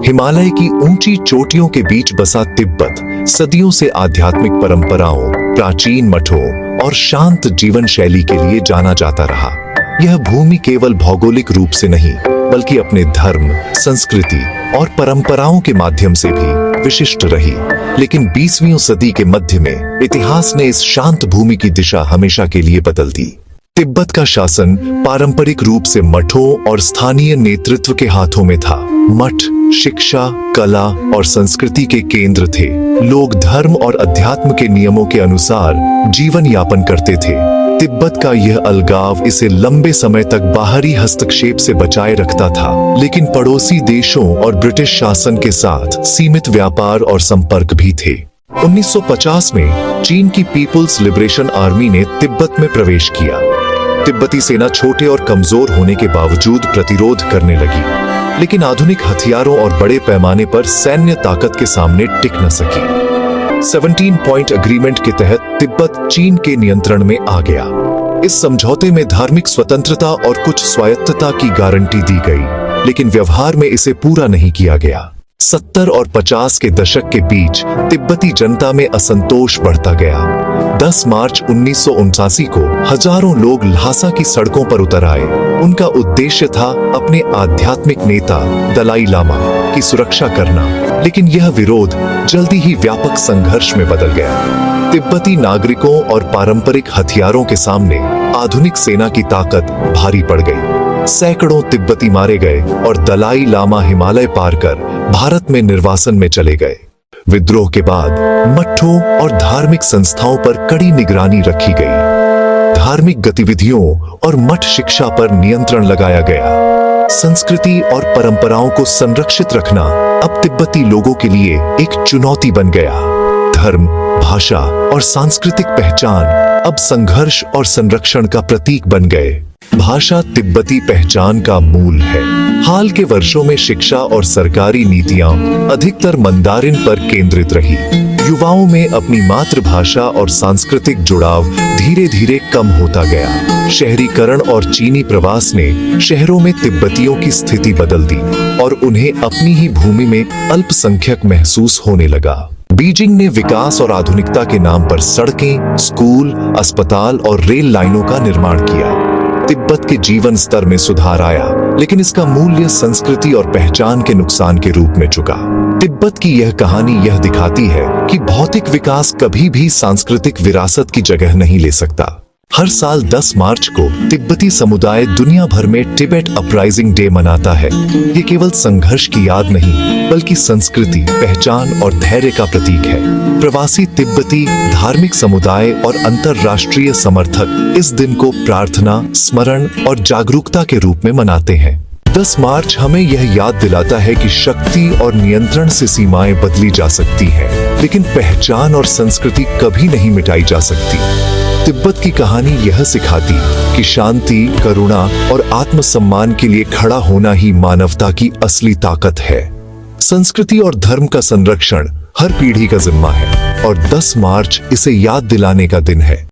हिमालय की ऊंची चोटियों के बीच बसा तिब्बत सदियों से आध्यात्मिक परंपराओं, प्राचीन मठों और शांत जीवन शैली के लिए जाना जाता रहा। यह भूमि केवल भौगोलिक रूप से नहीं, बल्कि अपने धर्म, संस्कृति और परंपराओं के माध्यम से भी विशिष्ट रही। लेकिन 20वीं सदी के मध्य में इतिहास ने इस शांत भूमि की दिशा हमेशा के लिए बदल दी। तिब्बत का शासन पारंपरिक रूप से मठों और स्थानीय नेतृत्व के हाथों में था। मठ शिक्षा, कला और संस्कृति के केंद्र थे। लोग धर्म और अध्यात्म के नियमों के अनुसार जीवन यापन करते थे। तिब्बत का यह अलगाव इसे लंबे समय तक बाहरी हस्तक्षेप से बचाए रखता था, लेकिन पड़ोसी देशों और ब्रिटिश शासन के साथ सीमित व्यापार और संपर्क भी थे। 1950 में चीन की पीपुल्स लिबरेशन आर्मी ने तिब्बत में प्रवेश किया। तिब्बती सेना छोटे और कमजोर होने के बावजूद प्रतिरोध करने लगी, लेकिन आधुनिक हथियारों और बड़े पैमाने पर सैन्य ताकत के सामने टिक न सकी। 17 पॉइंट एग्रीमेंट के तहत तिब्बत चीन के नियंत्रण में आ गया। इस समझौते में धार्मिक स्वतंत्रता और कुछ स्वायत्तता की गारंटी दी गई, लेकिन व्यवहार में इसे पूरा नहीं किया गया। 70 और 50 के दशक के बीच तिब्बती जनता में असंतोष बढ़ता गया। 10 मार्च 1979 को हजारों लोग ल्हासा की सड़कों पर उतर आए। उनका उद्देश्य था अपने आध्यात्मिक नेता दलाई लामा की सुरक्षा करना, लेकिन यह विरोध जल्दी ही व्यापक संघर्ष में बदल गया। तिब्बती नागरिकों और पारंपरिक हथियारों के सामने आधुनिक सेना की ताकत भारी पड़ गई। सैकड़ों तिब्बती मारे गए और दलाई लामा हिमालय पार कर भारत में निर्वासन में चले गए। विद्रोह के बाद मठों और धार्मिक संस्थाओं पर कड़ी निगरानी रखी गई। धार्मिक गतिविधियों और मठ शिक्षा पर नियंत्रण लगाया गया। संस्कृति और परंपराओं को संरक्षित रखना अब तिब्बती लोगों के लिए एक चुनौती बन गया। धर्म, भाषा और सांस्कृतिक पहचान अब संघर्ष और संरक्षण का प्रतीक बन गए। भाषा तिब्बती पहचान का मूल है। हाल के वर्षों में शिक्षा और सरकारी नीतियां अधिकतर मंदारिन पर केंद्रित रही। युवाओं में अपनी मातृभाषा और सांस्कृतिक जुड़ाव धीरे धीरे कम होता गया। शहरीकरण और चीनी प्रवास ने शहरों में तिब्बतियों की स्थिति बदल दी और उन्हें अपनी ही भूमि में अल्पसंख्यक महसूस होने लगा। बीजिंग ने विकास और आधुनिकता के नाम पर सड़कें, स्कूल, अस्पताल और रेल लाइनों का निर्माण किया। तिब्बत के जीवन स्तर में सुधार आया, लेकिन इसका मूल्य संस्कृति और पहचान के नुकसान के रूप में चुका। तिब्बत की यह कहानी यह दिखाती है कि भौतिक विकास कभी भी सांस्कृतिक विरासत की जगह नहीं ले सकता। हर साल 10 मार्च को तिब्बती समुदाय दुनिया भर में टिबेट अपराइजिंग डे मनाता है। ये केवल संघर्ष की याद नहीं, बल्कि संस्कृति, पहचान और धैर्य का प्रतीक है। प्रवासी तिब्बती, धार्मिक समुदाय और अंतरराष्ट्रीय समर्थक इस दिन को प्रार्थना, स्मरण और जागरूकता के रूप में मनाते हैं। 10 मार्च हमें यह याद दिलाता है कि शक्ति और नियंत्रण से सीमाएं बदली जा सकती हैं, लेकिन पहचान और संस्कृति कभी नहीं मिटाई जा सकती। तिब्बत की कहानी यह सिखाती कि शांति, करुणा और आत्मसम्मान के लिए खड़ा होना ही मानवता की असली ताकत है। संस्कृति और धर्म का संरक्षण हर पीढ़ी का जिम्मा है और 10 मार्च इसे याद दिलाने का दिन है।